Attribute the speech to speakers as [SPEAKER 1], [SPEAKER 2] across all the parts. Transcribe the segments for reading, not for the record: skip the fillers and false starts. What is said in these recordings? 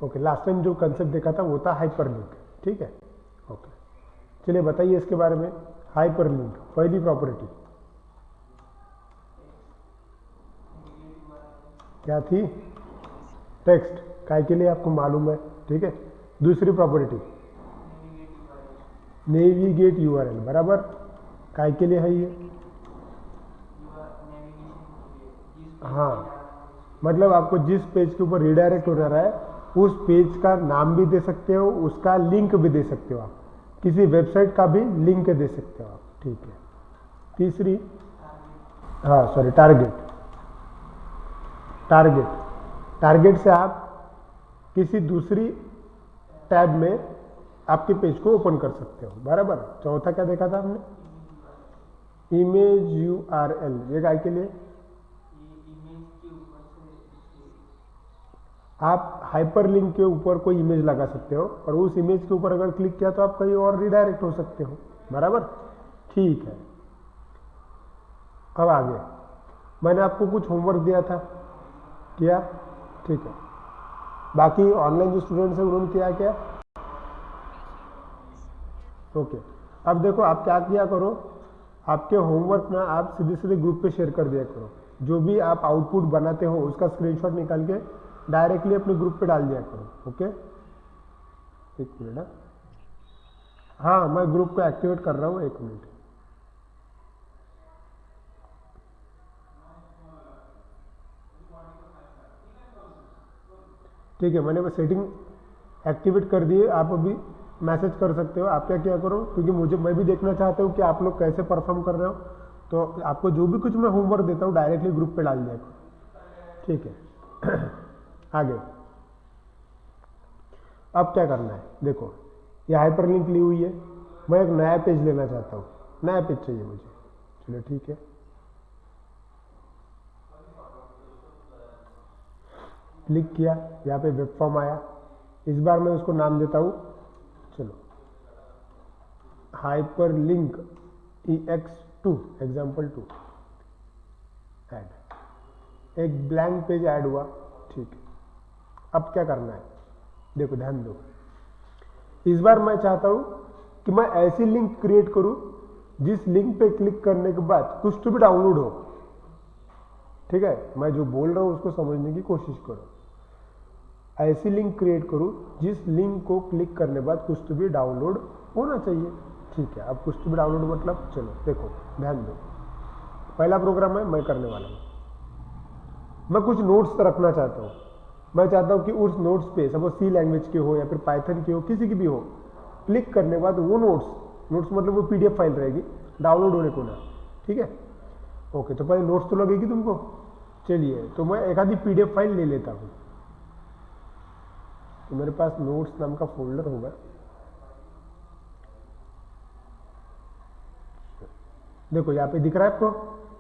[SPEAKER 1] Okay, last time जो concept देखा था वो था हाइपरलिंक, ठीक है। ओके, चलिए बताइए इसके बारे में। हाइपरलिंक पहली प्रॉपर्टी क्या थी? टेक्स्ट, काय के लिए आपको मालूम है, ठीक है। दूसरी प्रॉपर्टी नेविगेट यूआरएल, बराबर, काय के लिए है ये? हाँ, मतलब आपको जिस पेज के ऊपर रिडायरेक्ट हो रहा है उस पेज का नाम भी दे सकते हो, उसका लिंक भी दे सकते हो आप, किसी वेबसाइट का भी लिंक दे सकते हो आप, ठीक है। तीसरी, हाँ सॉरी, टारगेट। टारगेट, टारगेट से आप किसी दूसरी टैब में आपके पेज को ओपन कर सकते हो, बराबर। चौथा क्या देखा था हमने? इमेज यूआरएल, ये काय के लिए? आप हाइपरलिंक के ऊपर कोई इमेज लगा सकते हो और उस इमेज के ऊपर अगर क्लिक किया तो आप कहीं और रिडायरेक्ट हो सकते हो, बराबर, ठीक है। अब आगे, मैंने आपको कुछ होमवर्क दिया था, किया? ठीक है। बाकी ऑनलाइन जो स्टूडेंट्स हैं उन्होंने किया क्या? ओके, अब देखो आप क्या किया करो, आपके होमवर्क ना आप सीधे सीधे ग्रुप पे शेयर कर दिया करो। जो भी आप आउटपुट बनाते हो उसका स्क्रीनशॉट निकाल के डायरेक्टली अपने ग्रुप पे डाल दिया करो, ओके। एक मिनट, हाँ मैं ग्रुप को एक्टिवेट कर रहा हूँ, एक मिनट। ठीक है, मैंने वो सेटिंग एक्टिवेट कर दी है, आप अभी मैसेज कर सकते हो। आप क्या क्या करो, क्योंकि मैं भी देखना चाहता हूँ कि आप लोग कैसे परफॉर्म कर रहे हो, तो आपको जो भी कुछ मैं होमवर्क देता हूँ डायरेक्टली ग्रुप पे डाल दिया करो, ठीक है। आगे, अब क्या करना है, देखो ये हाइपरलिंक ली हुई है, मैं एक नया पेज लेना चाहता हूँ, नया पेज चाहिए मुझे, चलो ठीक है। क्लिक किया, यहाँ पे वेब फॉर्म आया, इस बार मैं उसको नाम देता हूँ, चलो हाइपरलिंक EX2 एग्जाम्पल 2 ऐड। एक ब्लैंक पेज ऐड हुआ, ठीक है। अब क्या करना है, देखो ध्यान दो, इस बार मैं चाहता हूं कि मैं ऐसी लिंक क्रिएट करूं जिस लिंक पे क्लिक करने के बाद कुछ तो भी डाउनलोड हो, ठीक है। मैं जो बोल रहा हूं उसको समझने की कोशिश करो। ऐसी लिंक क्रिएट करूं जिस लिंक को क्लिक करने बाद कुछ तो भी डाउनलोड होना चाहिए, ठीक है। अब कुछ तो भी डाउनलोड मतलब, चलो देखो ध्यान दो, पहला प्रोग्राम है मैं करने वाला हूं। मैं कुछ नोट्स रखना चाहता हूं, मैं चाहता हूं कि उस नोट्स पे सपोज सी लैंग्वेज के हो या फिर पाइथन की हो, किसी की भी हो, क्लिक करने के बाद वो नोट्स मतलब वो PDF फाइल रहेगी, डाउनलोड होने को ना, ठीक है। ओके, तो पहले नोट्स तो लगेगी तुमको, चलिए तो मैं एक आधी PDF फाइल ले लेता हूं। तो मेरे पास नोट्स नाम का फोल्डर होगा, देखो यहाँ पे दिख रहा है आपको,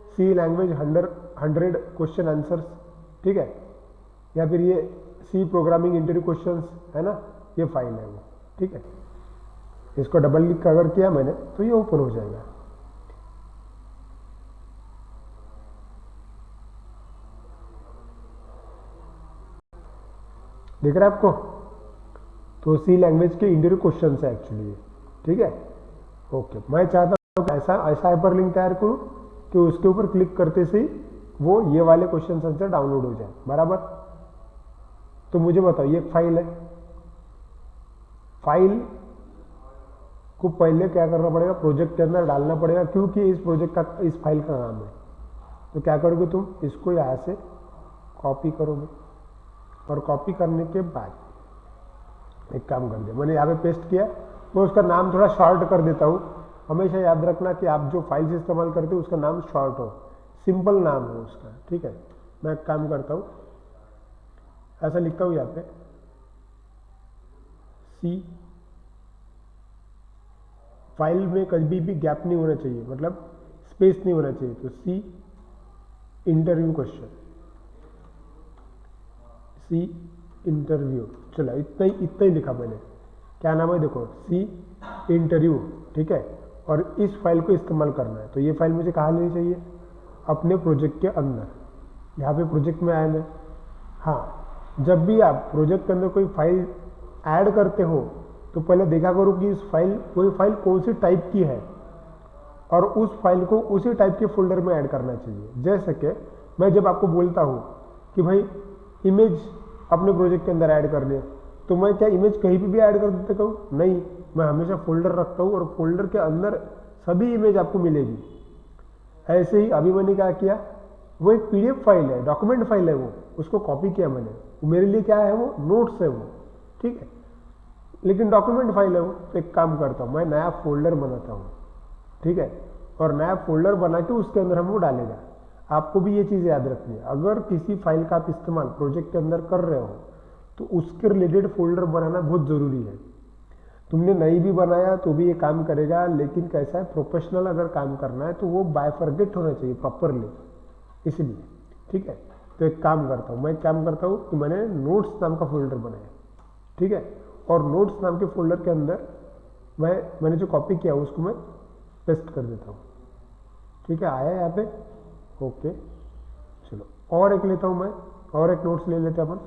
[SPEAKER 1] सी लैंग्वेज 100 क्वेश्चन आंसर्स, ठीक है। या फिर ये सी प्रोग्रामिंग इंटरव्यू क्वेश्चंस है ना, ये फाइल है वो, ठीक है। इसको डबल क्लिक अगर किया मैंने तो ये ओपन हो जाएगा। दिख रहा है आपको? तो सी लैंग्वेज के इंटरव्यू क्वेश्चंस है एक्चुअली ये, ठीक है। ओके, मैं चाहता हूँ कि ऐसा हाइपरलिंक तैयार करूँ कि उसके ऊपर क्लिक करते से वो ये वाले क्वेश्चन आंसर डाउनलोड हो जाए, बराबर। तो मुझे बताओ, ये एक फाइल है, फाइल को पहले क्या करना पड़ेगा, प्रोजेक्ट के अंदर डालना पड़ेगा, क्योंकि इस प्रोजेक्ट का, इस फाइल का नाम है। तो क्या करोगे तुम, इसको यहाँ से कॉपी करोगे, और कॉपी करने के बाद एक काम कर दिया मैंने, यहाँ पे पेस्ट किया। मैं उसका नाम थोड़ा शॉर्ट कर देता हूँ। हमेशा याद रखना कि आप जो फाइल्स इस्तेमाल करते हो उसका नाम शॉर्ट हो, सिंपल नाम हो उसका, ठीक है। मैं एक काम करता हूँ, ऐसा लिखता हूँ यहाँ पे सी, फाइल में कभी भी गैप नहीं होना चाहिए, मतलब स्पेस नहीं होना चाहिए, तो सी इंटरव्यू क्वेश्चन, सी इंटरव्यू, चलो इतना ही लिखा मैंने। क्या नाम है, देखो सी इंटरव्यू, ठीक है। और इस फाइल को इस्तेमाल करना है, तो ये फाइल मुझे कहाँ लेनी चाहिए, अपने प्रोजेक्ट के अंदर। यहाँ पे प्रोजेक्ट में आया मैं, हाँ जब भी आप प्रोजेक्ट के अंदर कोई फाइल ऐड करते हो तो पहले देखा करो कि इस फाइल कोई फाइल कौन सी टाइप की है और उस फाइल को उसी टाइप के फोल्डर में ऐड करना चाहिए। जैसे कि मैं जब आपको बोलता हूँ कि भाई इमेज अपने प्रोजेक्ट के अंदर ऐड करनी है, तो मैं क्या इमेज कहीं भी ऐड कर देता कहूँ? नहीं, मैं हमेशा फोल्डर रखता हूँ और फोल्डर के अंदर सभी इमेज आपको मिलेगी। ऐसे ही अभी मैंने क्या किया, वो एक पीडीएफ फाइल है, डॉक्यूमेंट फाइल है, वो उसको कॉपी किया मैंने। मेरे लिए क्या है, वो नोट्स है वो, ठीक है, लेकिन डॉक्यूमेंट फाइल है वो। तो एक काम करता हूँ, मैं नया फोल्डर बनाता हूँ, ठीक है, और नया फोल्डर बना के उसके अंदर हम वो डालेगा। आपको भी ये चीज़ याद रखनी है, अगर किसी फाइल का आप इस्तेमाल प्रोजेक्ट के अंदर कर रहे हो तो उसके रिलेटेड फोल्डर बनाना बहुत ज़रूरी है। तुमने नहीं भी बनाया तो भी ये काम करेगा, लेकिन कैसा है, प्रोफेशनल अगर काम करना है तो वो बायफरगेट होना चाहिए प्रॉपरली, इसलिए, ठीक है। तो एक काम करता हूँ, मैं काम करता हूँ कि मैंने नोट्स नाम का फोल्डर बनाया, ठीक है, और नोट्स नाम के फोल्डर के अंदर मैंने जो कॉपी किया उसको मैं पेस्ट कर देता हूँ, ठीक है। आया यहाँ पे, ओके। चलो और एक लेता हूँ मैं, और एक नोट्स ले लेते हैं अपन।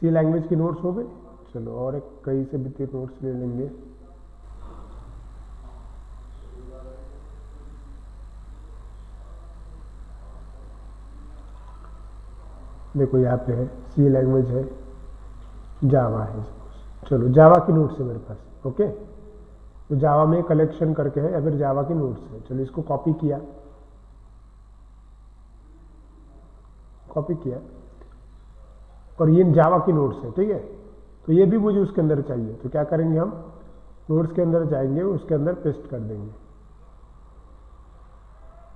[SPEAKER 1] सी लैंग्वेज की नोट्स हो गई। चलो और एक कहीं से भी 3 नोट्स ले लेंगे। देखो यहाँ पे है, सी लैंग्वेज है, जावा है, चलो जावा की नोट्स है मेरे पास, ओके। तो जावा में कलेक्शन करके है या फिर जावा की नोट्स है। चलो इसको कॉपी किया, और ये जावा की नोट्स है, ठीक है। तो ये भी मुझे उसके अंदर चाहिए, तो क्या करेंगे हम, नोट्स के अंदर जाएंगे, उसके अंदर पेस्ट कर देंगे,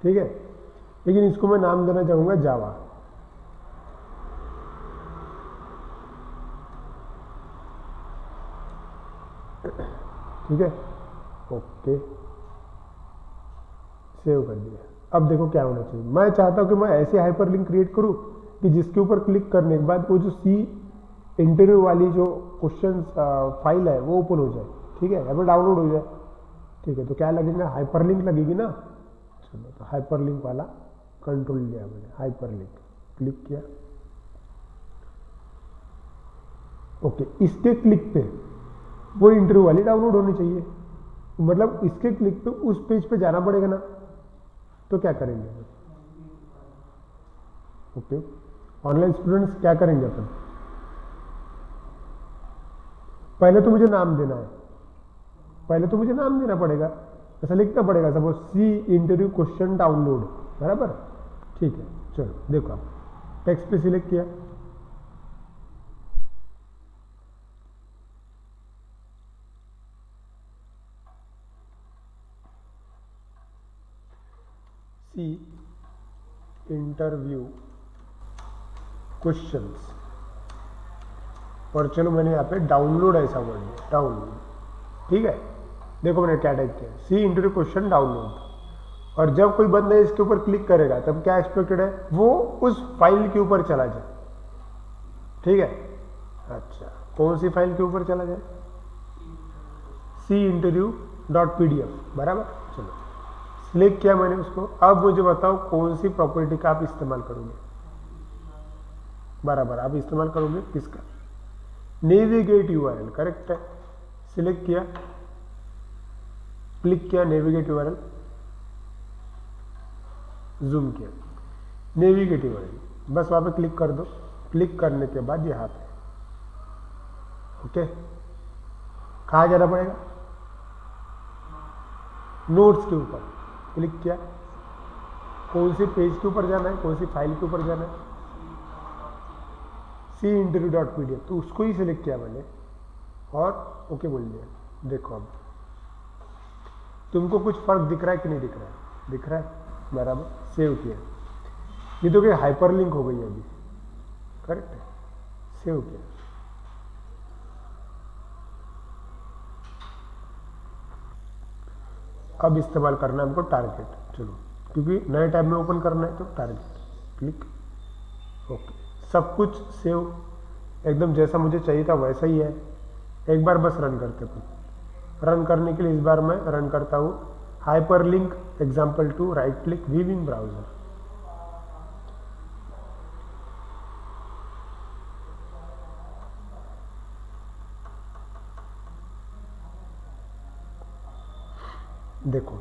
[SPEAKER 1] ठीक है। लेकिन इसको मैं नाम देना चाहूंगा जावा, ठीक है, ओके, सेव कर दिया। अब देखो क्या होना चाहिए, मैं चाहता हूं कि मैं ऐसे हाइपरलिंक क्रिएट करूं कि जिसके ऊपर क्लिक करने के बाद वो जो सी इंटरव्यू वाली जो क्वेश्चन फाइल है वो ओपन हो जाए, ठीक है, या फिर डाउनलोड हो जाए, ठीक है। तो क्या लगेगा, हाइपरलिंक लगेगी ना। चलो तो हाइपरलिंक वाला कंट्रोल लिया मैंने, हाइपरलिंक क्लिक किया, ओके। इसके क्लिक पे वो इंटरव्यू वाली डाउनलोड होनी चाहिए, मतलब इसके क्लिक पे उस पेज पे जाना पड़ेगा ना। तो क्या करेंगे, ओके, ऑनलाइन स्टूडेंट्स क्या करेंगे अपन, पहले तो मुझे नाम देना है, पहले तो मुझे नाम देना पड़ेगा, ऐसा लिखना पड़ेगा, suppose C interview question download, बराबर, ठीक है। चलो देखो आप टेक्स्ट पे सिलेक्ट किया, सी इंटरव्यू क्वेश्चंस, और चलो मैंने यहाँ पे डाउनलोड ऐसा वर्ड दिया, डाउनलोड, ठीक है। देखो मैंने क्या टाइप किया, सी इंटरव्यू क्वेश्चन डाउनलोड, और जब कोई बंदा इसके ऊपर क्लिक करेगा तब क्या एक्सपेक्टेड है, वो उस फाइल के ऊपर चला जाए, ठीक है। अच्छा, कौन सी फाइल के ऊपर चला जाए, CInterview.pdf, बराबर। चलो सिलेक्ट किया मैंने उसको। अब मुझे बताओ कौन सी प्रॉपर्टी का आप इस्तेमाल करोगे, बराबर आप इस्तेमाल करोगे किसका, नेविगेट यूआरएल, करेक्ट है। सिलेक्ट किया, क्लिक किया, नेविगेट यूआरएल, जूम किया, नेविगेट यूआरएल, बस वहां पे क्लिक कर दो। क्लिक करने के बाद यहाँ पे, ओके, कहाँ जाना पड़ेगा, नोट्स के ऊपर क्लिक किया, कौन सी पेज के ऊपर जाना है, कौन सी फाइल के ऊपर जाना है, CInterview.pdf, तो उसको ही सिलेक्ट किया मैंने और ओके बोल दिया। देखो अब तुमको कुछ फर्क दिख रहा है कि नहीं दिख रहा है, दिख रहा है, बराबर, सेव किया। ये तो क्या हाइपरलिंक हो गई है अभी, करेक्ट है, सेव किया। अब इस्तेमाल करना है हमको टारगेट, चलो क्योंकि नए टैब में ओपन करना है तो टारगेट, क्लिक, ओके। सब कुछ सेव एकदम जैसा मुझे चाहिए था वैसा ही है। एक बार बस रन करते हैं। रन करने के लिए इस बार मैं रन करता हूँ hyperlink example2, right click, view इन ब्राउजर, देखो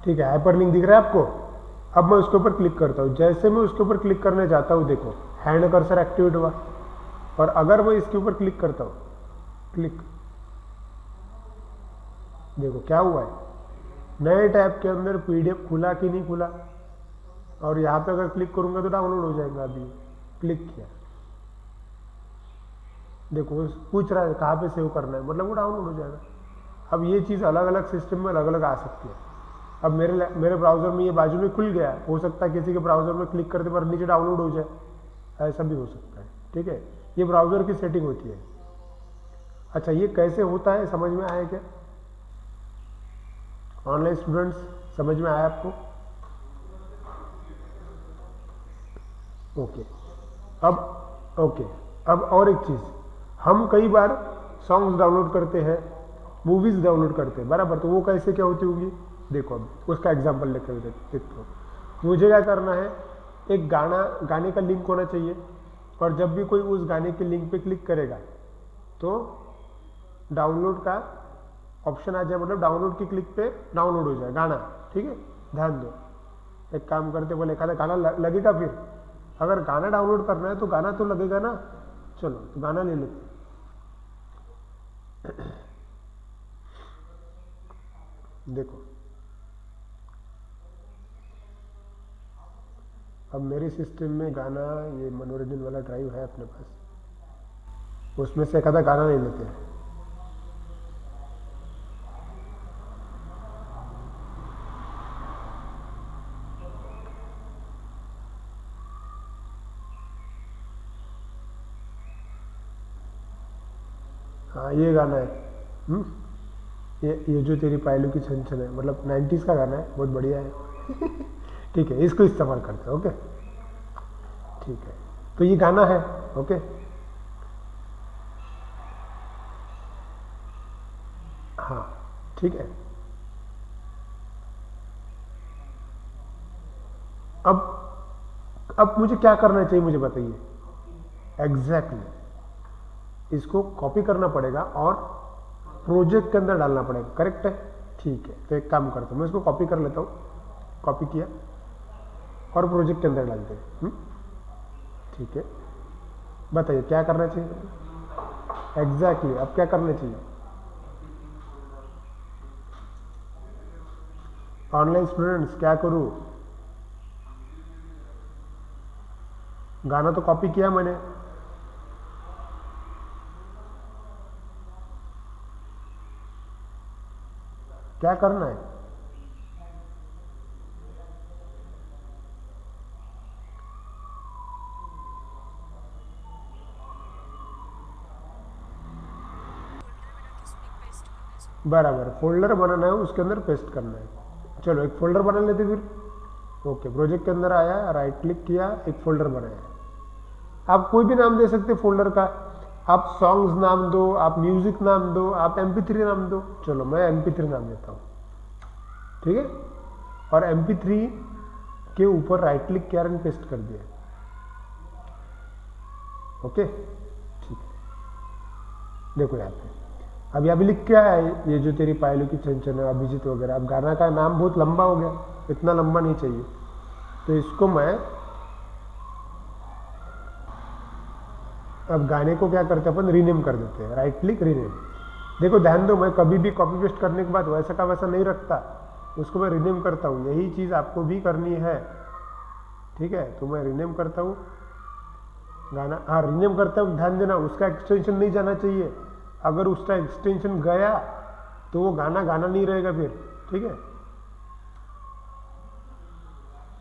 [SPEAKER 1] ठीक है, हाइपरलिंक दिख रहा है आपको। अब मैं उसके ऊपर क्लिक करता हूँ, जैसे मैं उसके ऊपर क्लिक करने जाता हूँ देखो हैंड कर्सर एक्टिवेट हुआ। और अगर मैं इसके ऊपर क्लिक करता हूँ, क्लिक, देखो क्या हुआ है, नए टैब के अंदर पीडीएफ खुला कि नहीं खुला। और यहाँ पे अगर क्लिक करूंगा तो डाउनलोड हो जाएगा। अभी क्लिक किया, देखो वो पूछ रहा है कहाँ पे सेव करना है, मतलब वो डाउनलोड हो जाएगा। अब ये चीज़ अलग अलग सिस्टम में अलग अलग आ सकती है। अब मेरे ब्राउज़र में ये बाजू में खुल गया, हो सकता है किसी के ब्राउज़र में क्लिक करते पर नीचे डाउनलोड हो जाए, ऐसा भी हो सकता है। ठीक है, ये ब्राउज़र की सेटिंग होती है। अच्छा, ये कैसे होता है समझ में आया क्या? ऑनलाइन स्टूडेंट्स समझ में आया आपको? ओके। ओके, अब और एक चीज़, हम कई बार सॉन्ग्स डाउनलोड करते हैं, मूवीज़ डाउनलोड करते हैं, बराबर। तो वो कैसे क्या होती होंगी, देखो अब उसका एग्जांपल लेकर देखते हो। मुझे क्या करना है, एक गाने का लिंक होना चाहिए, और जब भी कोई उस गाने के लिंक पे क्लिक करेगा तो डाउनलोड का ऑप्शन आ जाए, मतलब डाउनलोड की क्लिक पे डाउनलोड हो जाए गाना। ठीक है, ध्यान दो। एक काम करते, बोले एखादा गाना लगेगा, फिर अगर गाना डाउनलोड करना है तो गाना तो लगेगा ना। चलो तो गाना ले लेते हैं। देखो अब मेरे सिस्टम में गाना, ये मनोरंजन वाला ड्राइव है अपने पास, उसमें से एक आधा गाना ले लेते हैं। हाँ ये गाना है। हम्म, ये जो तेरी पायलू की छन छन है, मतलब 90s का गाना है, बहुत बढ़िया है। ठीक है, इसको इस्तेमाल करते हैं। ओके, ठीक है, तो ये गाना है। ओके, हाँ ठीक है। अब मुझे क्या करना चाहिए, मुझे बताइए। एग्जैक्टली, इसको कॉपी करना पड़ेगा और प्रोजेक्ट के अंदर डालना पड़ेगा, करेक्ट है। ठीक है, तो एक काम करता हूँ, मैं इसको कॉपी कर लेता हूँ। कॉपी किया और प्रोजेक्ट के अंदर डालते हैं। ठीक है, बताइए क्या करना चाहिए। एग्जैक्टली, अब क्या करना चाहिए। ऑनलाइन स्टूडेंट्स क्या करूँ, गाना तो कॉपी किया मैंने, क्या करना है। बराबर, फोल्डर बनाना है, उसके अंदर पेस्ट करना है। चलो एक फोल्डर बना लेते फिर। ओके, प्रोजेक्ट के अंदर आया, राइट क्लिक किया, एक फोल्डर बनाया। आप कोई भी नाम दे सकते फोल्डर का, आप सॉन्ग्स नाम दो, आप म्यूजिक नाम दो, आप MP3 नाम दो। चलो मैं MP3 नाम देता हूँ। ठीक है, और MP3 के ऊपर राइट क्लिक किया और पेस्ट कर दिया। ओके, ठीक है, देखो यहाँ पे अब यहाँ भी लिख के आया है, ये जो तेरी पायलू की छन है, अभिजीत वगैरह। अब गाना का नाम बहुत लंबा हो गया, इतना लंबा नहीं चाहिए, तो इसको मैं अब गाने को क्या करते हैं अपन, रीनेम कर देते हैं, राइट क्लिक रीनेम। देखो ध्यान दो, मैं कभी भी कॉपी पेस्ट करने के बाद वैसा का वैसा नहीं रखता, उसको मैं रीनेम करता हूँ। यही चीज़ आपको भी करनी है। ठीक है, तो मैं रीनेम करता हूँ गाना। हाँ, रीनेम करता हूँ, ध्यान देना उसका एक्सटेंशन नहीं जाना चाहिए। अगर उसका एक्सटेंशन गया तो वो गाना गाना नहीं रहेगा फिर। ठीक है,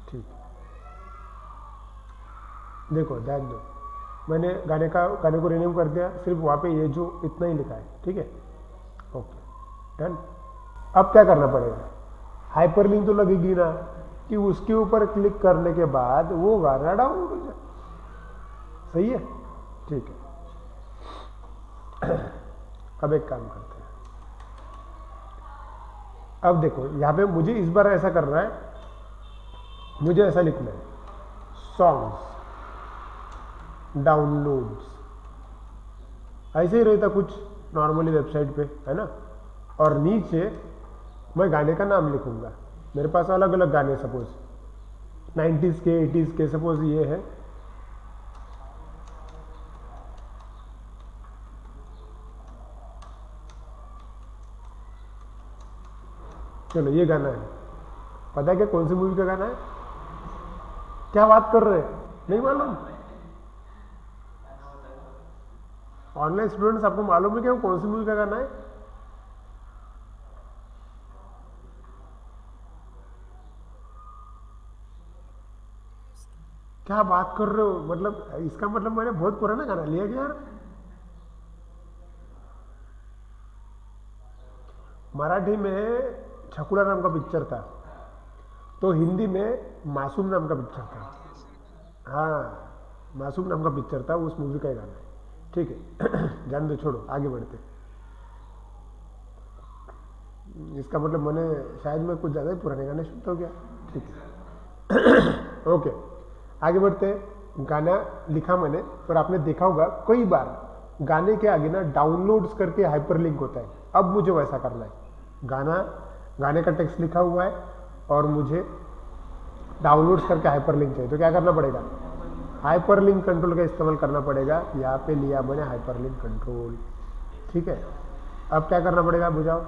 [SPEAKER 1] ठीक, देखो ध्यान दो, मैंने गाने को रीनेम कर दिया, सिर्फ वहाँ पे ये जो इतना ही लिखा है। ठीक है, ओके डन। अब क्या करना पड़ेगा, हाइपरलिंक तो लगेगी ना, कि उसके ऊपर क्लिक करने के बाद वो गाना डाउनलोड हो जाए। सही है, ठीक है। अब एक काम करते हैं, अब देखो यहाँ पे मुझे इस बार ऐसा करना है, मुझे ऐसा लिखना है सॉन्ग्स डाउनलोड्स, ऐसे ही रहता कुछ नॉर्मली वेबसाइट पे, है ना। और नीचे मैं गाने का नाम लिखूंगा, मेरे पास अलग अलग गाने सपोज 90s के 80s के, सपोज ये है, चलो ये गाना है, पता है क्या कौन सी मूवी का गाना है? क्या बात कर रहे हैं, नहीं मालूम? ऑनलाइन स्टूडेंट्स, आपको मालूम है क्या वो कौन सी मूवी का गाना है? क्या बात कर रहे हो, मतलब इसका मतलब मैंने बहुत पुराना गाना लिया क्या यार? मराठी में छकुड़ा नाम का पिक्चर था, तो हिंदी में मासूम नाम का पिक्चर था। हाँ, मासूम नाम का पिक्चर था, उस मूवी का ही गाना है। ठीक है जान दो, छोड़ो, आगे बढ़ते। इसका मतलब मैंने शायद मैं कुछ ज़्यादा ही पुराने गाने सुनता हूँ क्या? ठीक है ओके, आगे बढ़ते हैं। गाना लिखा मैंने, और आपने देखा होगा कई बार गाने के आगे ना डाउनलोड्स करके हाइपरलिंक होता है। अब मुझे वैसा करना है, गाने का टेक्स्ट लिखा हुआ है और मुझे डाउनलोड्स करके हाइपरलिंक चाहिए, तो क्या करना पड़ेगा? हाइपरलिंक कंट्रोल का इस्तेमाल करना पड़ेगा। यहाँ पे लिया मैंने हाइपरलिंक कंट्रोल, ठीक है। अब क्या करना पड़ेगा, बुझाओ?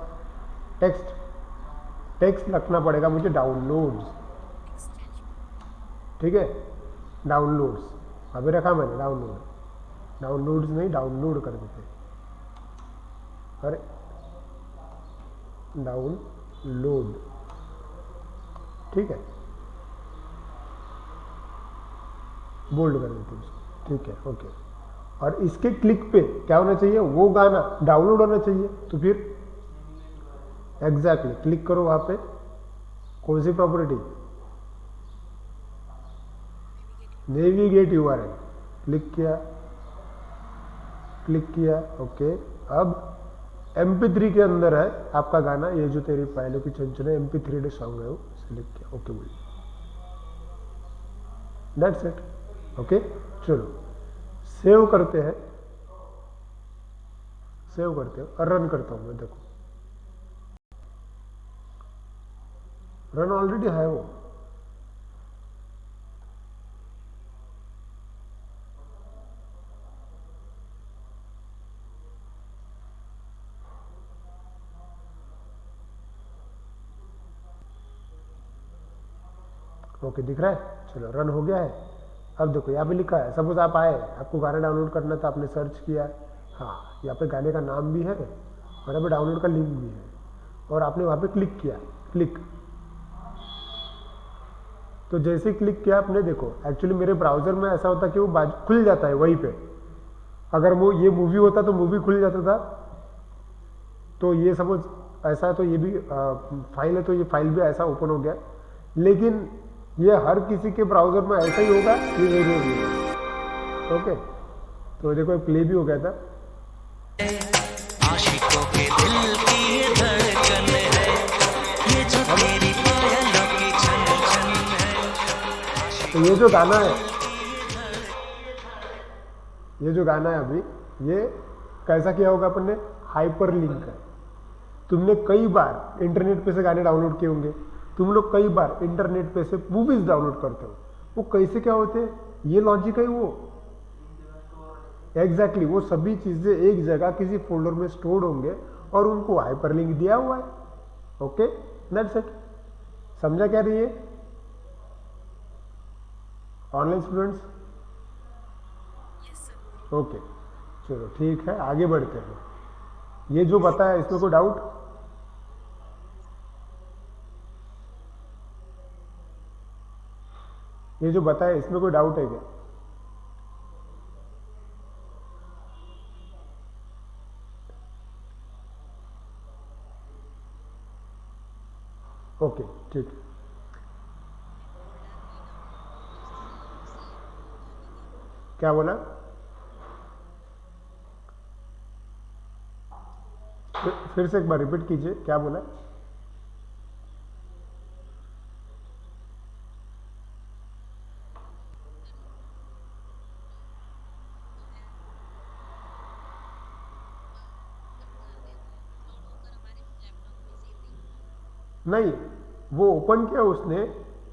[SPEAKER 1] टेक्स्ट रखना पड़ेगा मुझे डाउनलोड्स, ठीक है, डाउनलोड्स। अभी रखा मैंने डाउनलोड्स नहीं, डाउनलोड कर देते, अरे डाउनलोड, ठीक है, बोल्ड कर देते उसको, ठीक है, ओके। और इसके क्लिक पे क्या होना चाहिए? वो गाना डाउनलोड होना चाहिए। तो फिर एग्जैक्टली क्लिक करो वहां पे, कौन सी प्रॉपर्टी? नेविगेट यूआरएल, क्लिक किया, ओके। अब MP3 के अंदर है आपका गाना, ये जो तेरी पहले की चंचने MP3 सॉन्ग है वो सिलेक्ट किया, ओके बोलिए, दैट्स इट, ओके। चलो सेव करते हैं, और रन करता हूं मैं, देखो रन ऑलरेडी है वो। ओके दिख रहा है, चलो रन हो गया है। अब देखो यहाँ पे लिखा है, सपोज आप आए, आपको गाना डाउनलोड करना था, आपने सर्च किया, हाँ यहाँ पे गाने का नाम भी है और यहाँ पे डाउनलोड का लिंक भी है, और आपने वहाँ पे क्लिक किया, तो जैसे क्लिक किया आपने, देखो एक्चुअली मेरे ब्राउजर में ऐसा होता कि वो बाजू खुल जाता है वहीं पे। अगर वो ये मूवी होता तो मूवी खुल जाता था, तो ये सपोज ऐसा है तो ये भी फाइल है, तो ये फाइल भी ऐसा ओपन हो गया। लेकिन ये हर किसी के ब्राउजर में ऐसा ही होगा, ये जरूरी है, ओके। तो देखो प्ले भी हो गया था। आशिकों के दिल की धड़कन है, ये जो तेरी पायलों की छन छन है। तो ये जो गाना है अभी, ये कैसा किया होगा अपन ने? हाइपर लिंक है। तुमने कई बार इंटरनेट पे से गाने डाउनलोड किए होंगे, तुम लोग कई बार इंटरनेट पे से मूवीज डाउनलोड करते हो, वो कैसे क्या होते हैं? ये लॉजिक है वो, एग्जैक्टली वो सभी चीजें एक जगह किसी फोल्डर में स्टोर्ड होंगे और उनको हाइपरलिंक दिया हुआ है, ओके, दैट्स इट। समझा क्या रही है ऑनलाइन स्टूडेंट्स? ओके चलो ठीक है, आगे बढ़ते हैं। ये जो बताया इसमें कोई डाउट? ये जो बताया इसमें कोई डाउट है क्या? ओके ठीक है, क्या बोला? फिर से एक बार रिपीट कीजिए, क्या बोला? नहीं, वो ओपन किया उसने,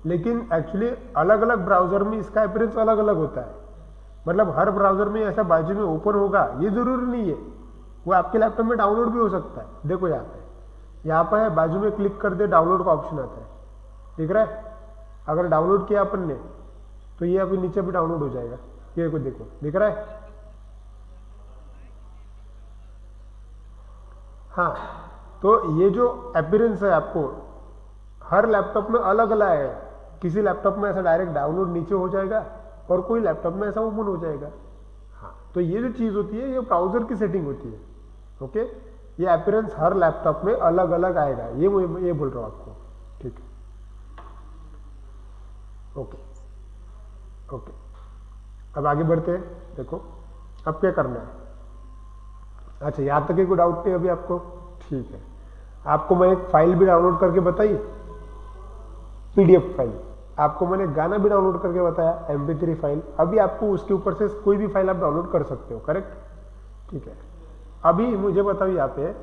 [SPEAKER 1] लेकिन एक्चुअली अलग अलग ब्राउजर में इसका अपीयरेंस अलग अलग होता है। मतलब हर ब्राउजर में ऐसा बाजू में ओपन होगा ये जरूरी नहीं है, वो आपके लैपटॉप में डाउनलोड भी हो सकता है। देखो यहाँ पे है, बाजू में क्लिक कर दे, डाउनलोड का ऑप्शन आता है, दिख रहा है। अगर डाउनलोड किया अपन ने तो ये अभी नीचे भी डाउनलोड हो जाएगा, ये को देखो, दिख रहा है। हाँ, तो ये जो अपीयरेंस है आपको हर लैपटॉप में अलग अलग है। किसी लैपटॉप में ऐसा डायरेक्ट डाउनलोड नीचे हो जाएगा और कोई लैपटॉप में ऐसा ओपन हो जाएगा। हाँ, तो ये जो चीज़ होती है ये ब्राउजर की सेटिंग होती है। ओके, ये अपीयरेंस हर लैपटॉप में अलग अलग आएगा, ये बोल रहा हूँ आपको। ठीक है, ओके ओके, अब आगे बढ़ते हैं। देखो अब क्या करना है। अच्छा, यहाँ तक कोई डाउट नहीं अभी आपको? ठीक है, आपको मैं एक फाइल भी डाउनलोड करके बताई, पीडीएफ फाइल। आपको मैंने गाना भी डाउनलोड करके बताया, MP3 फाइल। अभी आपको उसके ऊपर से कोई भी फाइल आप डाउनलोड कर सकते हो, करेक्ट? ठीक है, अभी मुझे बताओ यहाँ पे,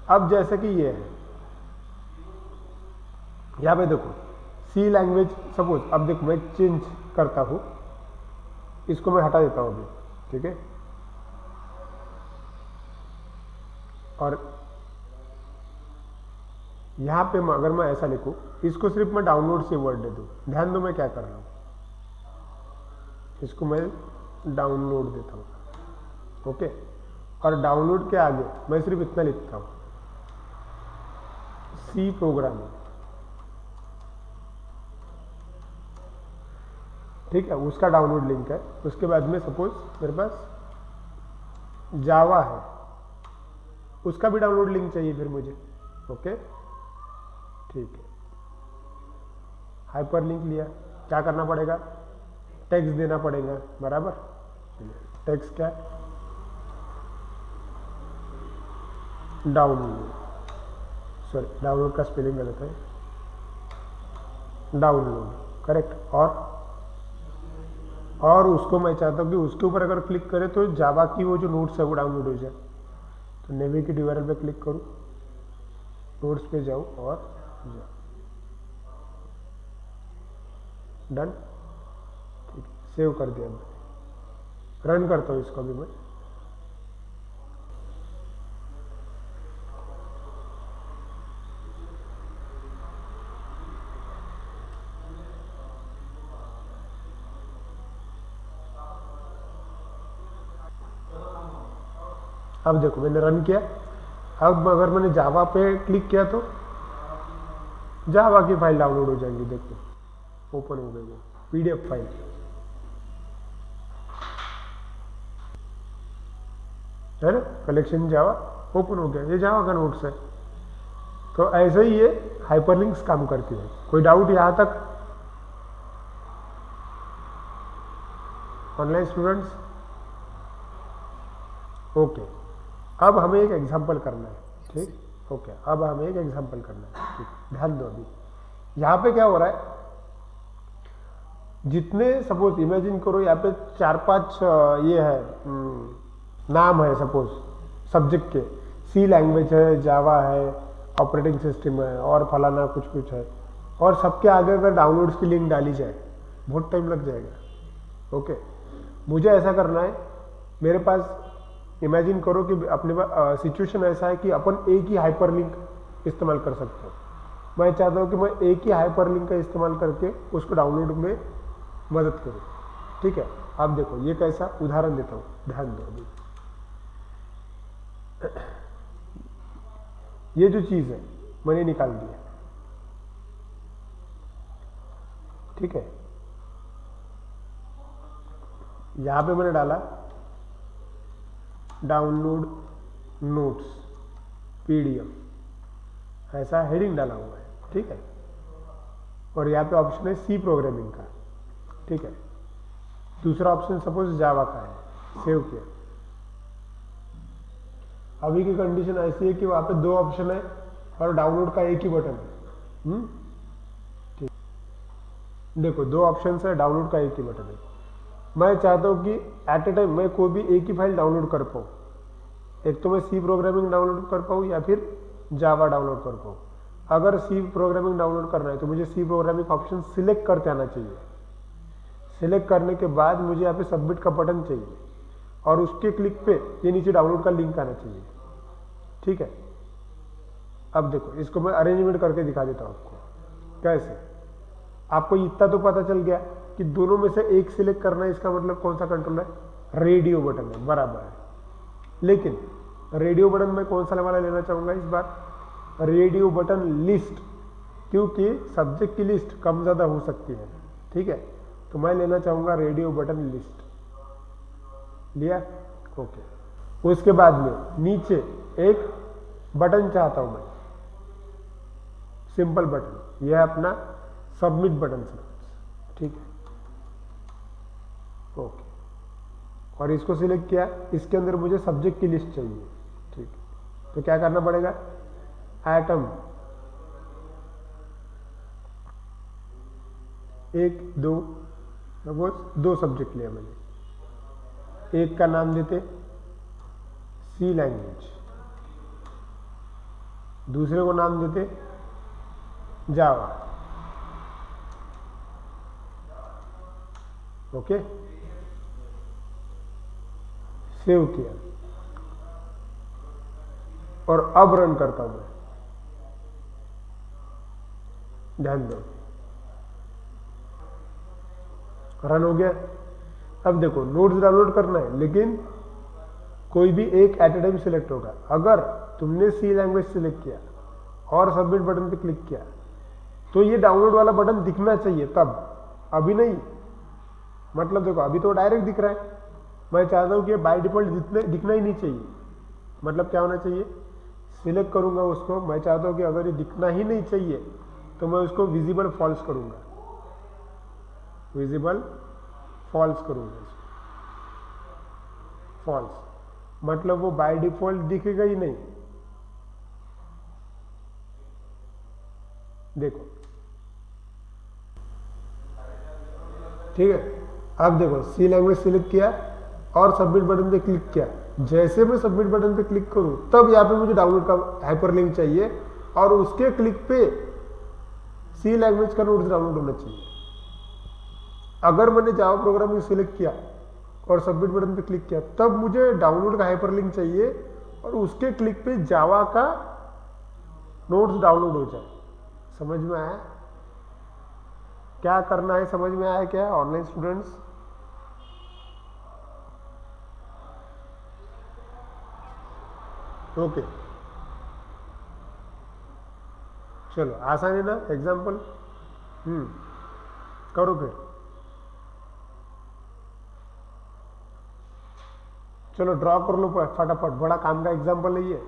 [SPEAKER 1] अब जैसे कि ये है, यहाँ पे देखो सी लैंग्वेज, सपोज अब देखो मैं चेंज करता हूँ, इसको मैं हटा देता हूँ अभी, ठीक है। और यहाँ पे अगर मैं ऐसा लिखूँ, इसको सिर्फ मैं डाउनलोड से वर्ड दे दूँ, ध्यान दो मैं क्या कर रहा हूँ, इसको मैं डाउनलोड देता हूँ, ओके। और डाउनलोड के आगे मैं सिर्फ इतना लिखता हूँ, सी प्रोग्रामिंग, ठीक है, उसका डाउनलोड लिंक है। उसके बाद में सपोज मेरे पास जावा है, उसका भी डाउनलोड लिंक चाहिए फिर मुझे, ओके, ठीक है। हाइपर लिंक लिया, क्या करना पड़ेगा, टेक्स्ट देना पड़ेगा, बराबर। टेक्स्ट क्या है, डाउनलोड, सॉरी डाउनलोड का स्पेलिंग गलत है, डाउनलोड, करेक्ट। और उसको मैं चाहता हूँ कि उसके ऊपर अगर क्लिक करें तो जावा की वो जो नोट्स है वो डाउनलोड हो जाए। तो नेविगेट यूआरएल पे क्लिक करूँ, नोट्स पे जाऊँ और जाओ, डन, ठीक है, सेव कर दिया मैंने। रन करता हूँ इसको भी मैं, अब देखो मैंने रन किया। अब अगर मैंने जावा पे क्लिक किया तो जावा की फाइल डाउनलोड हो जाएंगी, देखो ओपन हो गई वो पीडीएफ फाइल, है ना, कलेक्शन जावा ओपन हो गया, ये जावा का नोट्स है। तो ऐसे ही ये हाइपरलिंक्स काम करती है। कोई डाउट यहां तक ऑनलाइन स्टूडेंट्स? ओके, अब हमें एक एग्जांपल करना है, ठीक, ओके, अब हमें एक एग्जांपल करना है, ठीक, ध्यान दो। अभी यहाँ पे क्या हो रहा है, जितने सपोज इमेजिन करो यहाँ पे 4-5 ये है नाम है, सपोज सब्जेक्ट के, सी लैंग्वेज है, जावा है, ऑपरेटिंग सिस्टम है और फलाना कुछ कुछ है, और सबके आगे अगर डाउनलोड्स की लिंक डाली जाए बहुत टाइम लग जाएगा। ओके, मुझे ऐसा करना है, मेरे पास इमेजिन करो कि अपने पास सिचुएशन ऐसा है कि अपन एक ही हाइपरलिंक इस्तेमाल कर सकते हो। मैं चाहता हूँ कि मैं एक ही हाइपरलिंक का इस्तेमाल करके उसको डाउनलोड में मदद करूँ, ठीक है। आप देखो ये कैसा उदाहरण देता हूँ, ध्यान दो। अभी ये जो चीज़ है मैंने निकाल दिया, ठीक है। यहाँ पे मैंने डाला डाउनलोड नोट्स पीडीएफ, ऐसा हेडिंग डाला हुआ है, ठीक है। और यहाँ पे ऑप्शन है सी प्रोग्रामिंग का, ठीक है। दूसरा ऑप्शन सपोज जावा का है, सेव किया। अभी की कंडीशन ऐसी है कि वहाँ पे 2 ऑप्शन है और डाउनलोड का एक ही बटन है, ठीक। देखो 2 ऑप्शन है, डाउनलोड का एक ही बटन है। मैं चाहता हूँ कि एट ए टाइम मैं कोई भी एक ही फाइल डाउनलोड कर पाऊँ। एक तो मैं सी प्रोग्रामिंग डाउनलोड कर पाऊँ या फिर जावा डाउनलोड कर पाऊँ। अगर सी प्रोग्रामिंग डाउनलोड करना है तो मुझे सी प्रोग्रामिंग का ऑप्शन सिलेक्ट करते आना चाहिए। सिलेक्ट करने के बाद मुझे यहाँ पे सबमिट का बटन चाहिए और उसके क्लिक पे ये नीचे डाउनलोड का लिंक आना चाहिए। ठीक है, अब देखो इसको मैं अरेंजमेंट करके दिखा देता हूँ आपको कैसे। आपको इतना तो पता चल गया कि दोनों में से एक सिलेक्ट करना है, इसका मतलब कौन सा कंट्रोल है, रेडियो बटन है, बराबर है। लेकिन रेडियो बटन में कौन सा वाला लेना चाहूंगा इस बार, रेडियो बटन लिस्ट, क्योंकि सब्जेक्ट की लिस्ट कम ज़्यादा हो सकती है। ठीक है, तो मैं लेना चाहूंगा रेडियो बटन लिस्ट। लिया, ओके। उसके बाद में नीचे एक बटन चाहता हूं मैं, सिंपल बटन, यह है अपना सबमिट बटन। ठीक है, ओके। और इसको सिलेक्ट किया, इसके अंदर मुझे सब्जेक्ट की लिस्ट चाहिए। ठीक, तो क्या करना पड़ेगा, एटम 1 2, सपोज 2 सब्जेक्ट लिया मैंने, एक का नाम देते सी लैंग्वेज, दूसरे को नाम देते जावा। ओके, सेव किया और अब रन करता हूं मैं। ध्यान दो, रन हो गया। अब देखो नोट्स डाउनलोड करना है, लेकिन कोई भी एक एट ए टाइम सिलेक्ट होगा। अगर तुमने सी लैंग्वेज सिलेक्ट किया और सबमिट बटन पे क्लिक किया तो ये डाउनलोड वाला बटन दिखना चाहिए तब, अभी नहीं। मतलब देखो अभी तो डायरेक्ट दिख रहा है, मैं चाहता हूं कि बाय डिफॉल्ट दिखना ही नहीं चाहिए। मतलब क्या होना चाहिए, सिलेक्ट करूंगा उसको, मैं चाहता हूं कि अगर ये दिखना ही नहीं चाहिए तो मैं उसको विजिबल फॉल्स करूंगा, विजिबल फॉल्स करूंगा इसको, फॉल्स। मतलब वो बाय डिफॉल्ट दिखेगा ही नहीं। देखो, ठीक है, अब देखो सी लैंग्वेज सिलेक्ट किया और सबमिट बटन पे क्लिक किया। जैसे मैं सबमिट बटन पे क्लिक करूं तब यहाँ पे मुझे डाउनलोड का हाइपरलिंक चाहिए और उसके क्लिक पे सी लैंग्वेज का नोट्स डाउनलोड होना चाहिए। अगर मैंने जावा प्रोग्रामिंग सिलेक्ट किया और सबमिट बटन पे क्लिक किया तब मुझे डाउनलोड का हाइपरलिंक चाहिए और उसके क्लिक पे जावा का नोट्स डाउनलोड हो जाए। समझ में आया क्या करना है, समझ में आया क्या ऑनलाइन स्टूडेंट्स? ओके, चलो आसान है ना एग्जाम्पल। करो फिर, चलो ड्रॉ कर लो फटाफट, बड़ा काम का एग्जाम्पल है ये।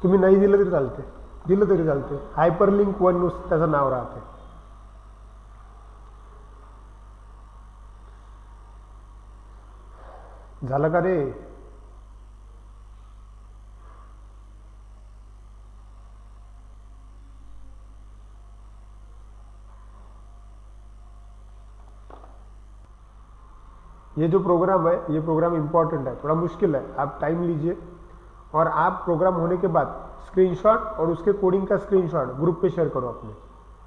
[SPEAKER 1] तुम्ही नाही दिलं तरी चालते, दिलं तरी चालते. हायपरलिंक 1 त्याचं नाव राहते. झालं का रे? ये जो प्रोग्राम है, ये प्रोग्राम इंपॉर्टेंट है, थोड़ा मुश्किल है, आप टाइम लीजिए और आप प्रोग्राम होने के बाद स्क्रीनशॉट और उसके कोडिंग का स्क्रीनशॉट ग्रुप पे शेयर करो अपने,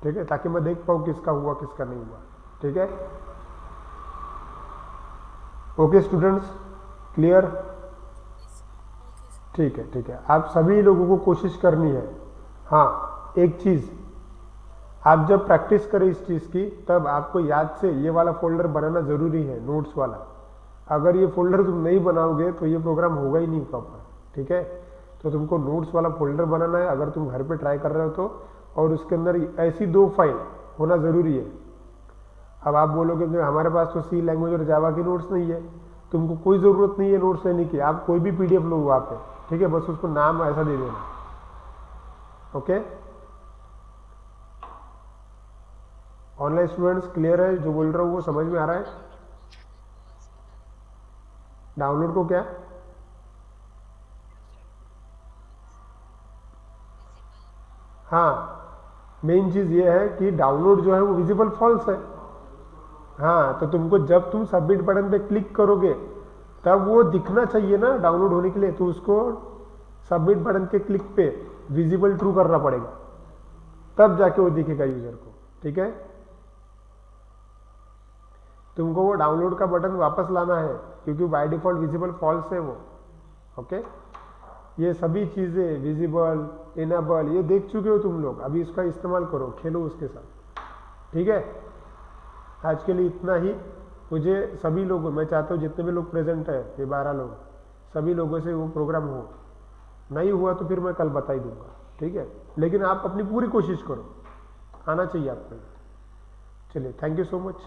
[SPEAKER 1] ठीक है, ताकि मैं देख पाऊँ किसका हुआ किसका नहीं हुआ. ठीक है, ओके स्टूडेंट्स, क्लियर? ठीक है, ठीक है. आप सभी लोगों को कोशिश करनी है. हाँ, एक चीज़, आप जब प्रैक्टिस करें इस चीज़ की, तब आपको याद से ये वाला फोल्डर बनाना ज़रूरी है, नोट्स वाला. अगर ये फोल्डर तुम नहीं बनाओगे तो ये प्रोग्राम होगा ही नहीं प्रॉपर. ठीक है, तो तुमको नोट्स वाला फोल्डर बनाना है अगर तुम घर पे ट्राई कर रहे हो तो, और उसके अंदर ऐसी 2 फाइल होना ज़रूरी है. अब आप बोलोगे कि हमारे पास तो सी लैंग्वेज और जावा की नोट्स नहीं है. तुमको कोई ज़रूरत नहीं है नोट्स लेने की, आप कोई भी PDF लो वहाँ पे. ठीक है, बस उसको नाम ऐसा दे देना. ओके, ऑनलाइन स्टूडेंट्स क्लियर है? जो बोल रहा हूँ वो समझ में आ रहा है? डाउनलोड को क्या? हाँ, मेन चीज़ ये है कि डाउनलोड जो है वो विजिबल फॉल्स है. हाँ, तो तुमको जब तुम सबमिट बटन पे क्लिक करोगे तब वो दिखना चाहिए ना डाउनलोड होने के लिए, तो उसको सबमिट बटन के क्लिक पे विजिबल ट्रू करना पड़ेगा, तब जाके वो दिखेगा यूजर को. ठीक है, तुमको वो डाउनलोड का बटन वापस लाना है क्योंकि बाय डिफॉल्ट विजिबल फॉल्स है वो. ओके, ये सभी चीज़ें विजिबल, इनेबल, ये देख चुके हो तुम लोग. अभी इसका इस्तेमाल करो, खेलो उसके साथ. ठीक है, आज के लिए इतना ही. मुझे सभी लोगों, मैं चाहता हूँ जितने भी लोग प्रेजेंट है, ये 12 लोग, सभी लोगों से वो प्रोग्राम हो. नहीं हुआ तो फिर मैं कल बता ही दूंगा. ठीक है, लेकिन आप अपनी पूरी कोशिश करो, आना चाहिए आपको. चलिए, थैंक यू सो मच.